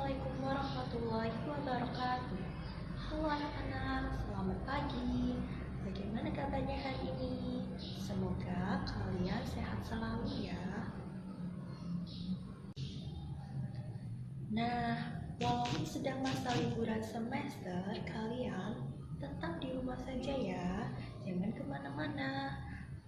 Assalamualaikum warahmatullahi wabarakatuh. Halo anak-anak, selamat pagi. Bagaimana kabarnya hari ini? Semoga kalian sehat selalu ya. Nah, walaupun sedang masa liburan semester, kalian tetap di rumah saja ya. Jangan kemana-mana.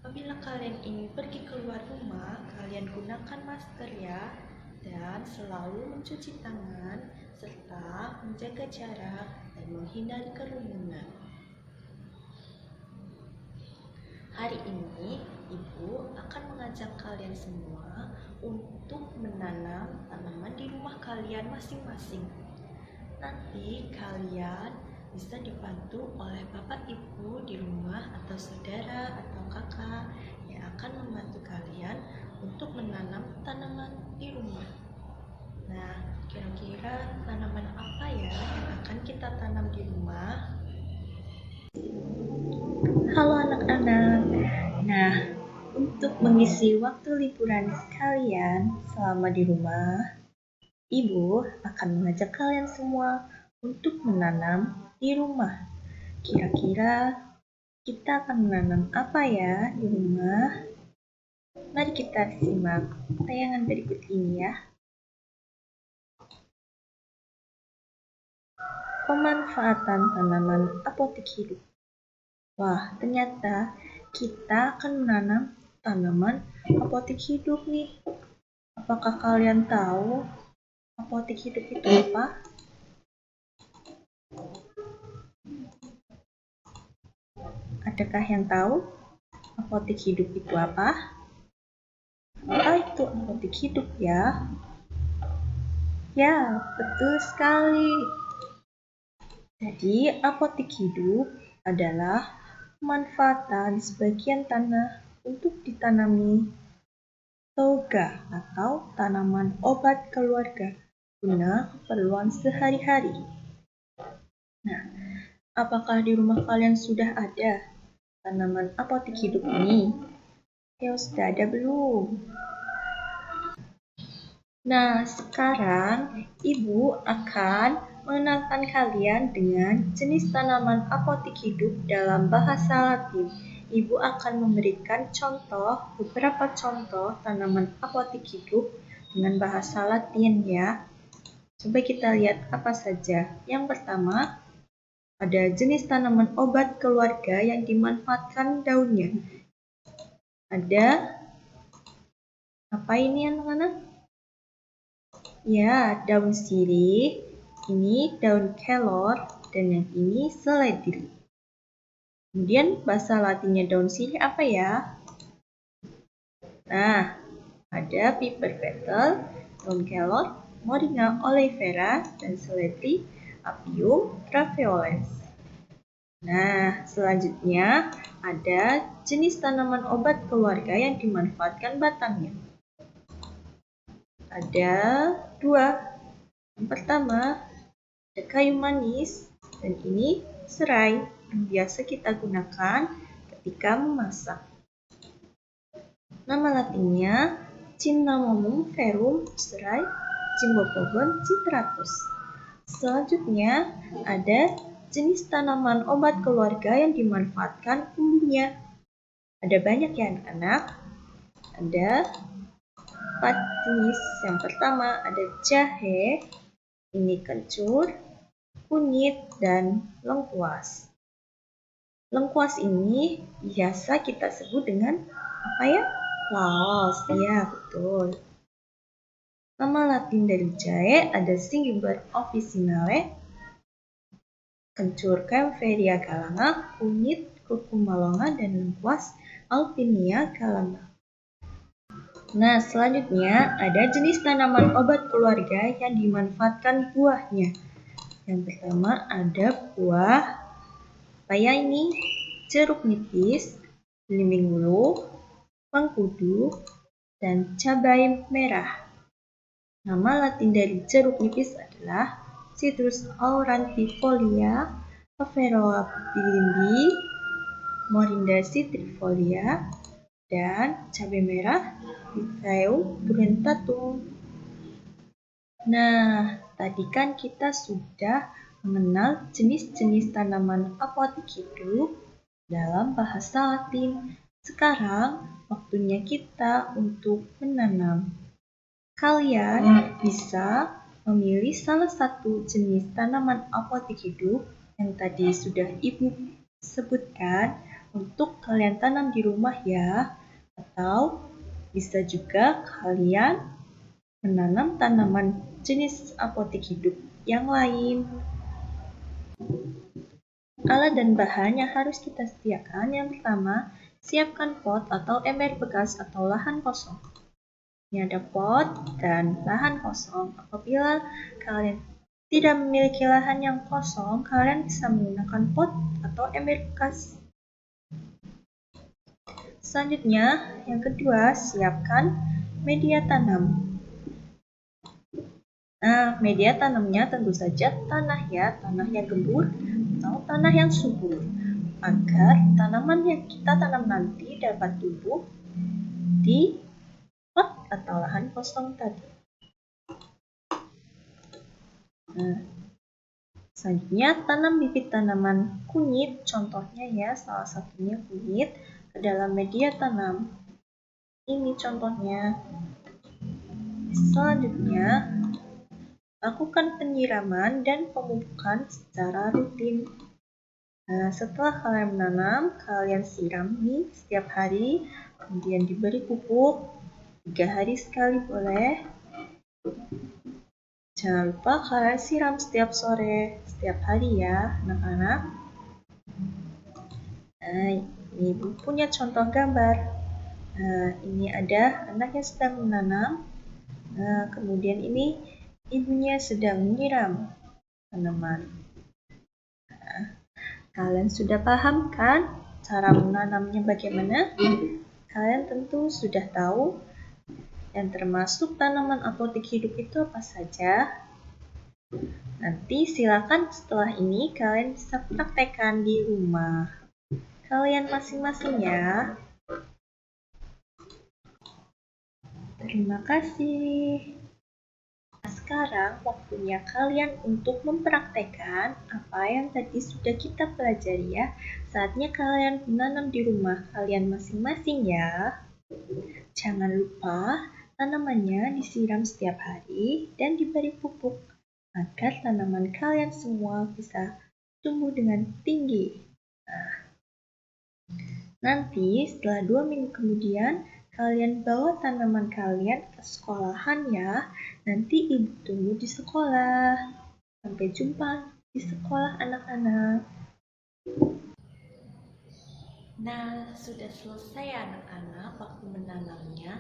Apabila kalian ingin pergi keluar rumah, kalian gunakan masker ya. Dan selalu mencuci tangan serta menjaga jarak dan menghindari kerumunan. Hari ini Ibu akan mengajak kalian semua untuk menanam tanaman di rumah kalian masing-masing. Nanti kalian bisa dibantu oleh Bapak Ibu di rumah atau saudara atau kakak yang akan membantu kalian untuk menanam tanaman di rumah. Nah, kira-kira tanaman apa ya yang akan kita tanam di rumah? Halo anak-anak. Nah, untuk mengisi waktu liburan kalian selama di rumah, Ibu akan mengajak kalian semua untuk menanam di rumah. Kira-kira kita akan menanam apa ya di rumah? Mari kita simak tayangan berikut ini ya. Pemanfaatan tanaman apotik hidup. Wah, ternyata kita akan menanam tanaman apotik hidup nih. Apakah kalian tahu apotik hidup itu apa? Adakah yang tahu apotik hidup itu apa? Apa itu apotik hidup ya? Ya, betul sekali. Jadi, apotik hidup adalah pemanfaatan sebagian tanah untuk ditanami toga atau tanaman obat keluarga guna keperluan sehari-hari. Nah, apakah di rumah kalian sudah ada tanaman apotik hidup ini? Ya, sudah ada belum? Nah, sekarang Ibu akan mengenalkan kalian dengan jenis tanaman apotik hidup dalam bahasa Latin. Ibu akan memberikan beberapa contoh tanaman apotik hidup dengan bahasa Latin ya. Coba kita lihat apa saja. Yang pertama, ada jenis tanaman obat keluarga yang dimanfaatkan daunnya. Ada apa ini anak-anak? Ya, daun sirih, ini daun kelor, dan yang ini seledri. Kemudian bahasa latinnya daun sirih apa ya? Nah, ada piper betel, daun kelor, moringa oleifera, dan seledri Apium graveolens. Nah, selanjutnya ada jenis tanaman obat keluarga yang dimanfaatkan batangnya. Ada dua. Yang pertama, ada kayu manis, dan ini serai yang biasa kita gunakan ketika memasak. Nama latinnya Cinnamomum verum serai Cymbopogon citratus. Selanjutnya, ada jenis tanaman obat keluarga yang dimanfaatkan umumnya. Ada banyak ya anak-anak. Ada 4 jenis. Yang pertama ada jahe, ini kencur, kunyit, dan lengkuas. Lengkuas ini biasa kita sebut dengan apa ya? Laos, ya betul. Nama latin dari jahe ada Cingiber officinale, kencur Kaempferia galanga, kunyit Curcuma longa, dan lengkuas Alpinia galanga. Nah, selanjutnya ada jenis tanaman obat keluarga yang dimanfaatkan buahnya. Yang pertama ada buah apa ya ini? Jeruk nipis, belimbing ulu, mengkudu, dan cabai merah. Nama latin dari jeruk nipis adalah Citrus aurantifolia, Averoa bilimbi, Morinda citrifolia, dan cabai merah Lycaeum prunentatum. Nah, tadi kan kita sudah mengenal jenis-jenis tanaman apotik hidup dalam bahasa Latin. Sekarang waktunya kita untuk menanam. Kalian bisa memilih salah satu jenis tanaman apotik hidup yang tadi sudah Ibu sebutkan untuk kalian tanam di rumah ya. Atau bisa juga kalian menanam tanaman jenis apotik hidup yang lain. Alat dan bahan yang harus kita sediakan yang pertama, siapkan pot atau ember bekas atau lahan kosong. Ini ada pot dan lahan kosong. Apabila kalian tidak memiliki lahan yang kosong, kalian bisa menggunakan pot atau ember bekas. Selanjutnya, yang kedua, siapkan media tanam. Nah, media tanamnya tentu saja tanah ya, tanah yang gembur atau tanah yang subur, agar tanaman yang kita tanam nanti dapat tumbuh di pot atau lahan kosong tadi. Nah, selanjutnya tanam bibit tanaman kunyit, contohnya ya, salah satunya kunyit ke dalam media tanam. Ini contohnya. Selanjutnya, lakukan penyiraman dan pemupukan secara rutin. Nah, setelah kalian menanam, kalian sirami setiap hari, kemudian diberi pupuk 3 hari sekali boleh. Jangan lupa kalian siram setiap sore, setiap hari ya anak-anak. Nah, ini Ibu punya contoh gambar. Nah, ini ada anak yang sedang menanam. Nah, kemudian ini ibunya sedang menyiram tanaman. Nah, kalian sudah paham kan cara menanamnya bagaimana? Kalian tentu sudah tahu dan termasuk tanaman apotik hidup itu apa saja. Nanti silakan setelah ini kalian bisa praktekkan di rumah kalian masing-masing ya. Terima kasih. Sekarang waktunya kalian untuk mempraktekkan apa yang tadi sudah kita pelajari ya. Saatnya kalian menanam di rumah kalian masing-masing ya. Jangan lupa tanamannya disiram setiap hari dan diberi pupuk agar tanaman kalian semua bisa tumbuh dengan tinggi. Nanti setelah 2 minggu kemudian kalian bawa tanaman kalian ke sekolahan ya. Nanti Ibu tunggu di sekolah. Sampai jumpa di sekolah anak-anak. Nah, sudah selesai anak-anak waktu menanamnya.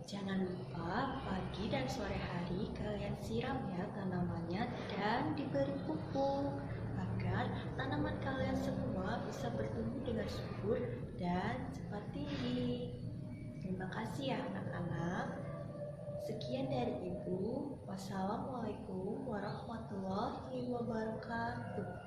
Jangan lupa pagi dan sore hari kalian siram ya tanamannya dan diberi pupuk agar tanaman kalian semua bisa bertumbuh dengan subur dan cepat tinggi. Terima kasih ya anak-anak. Sekian dari Ibu. Wassalamualaikum warahmatullahi wabarakatuh.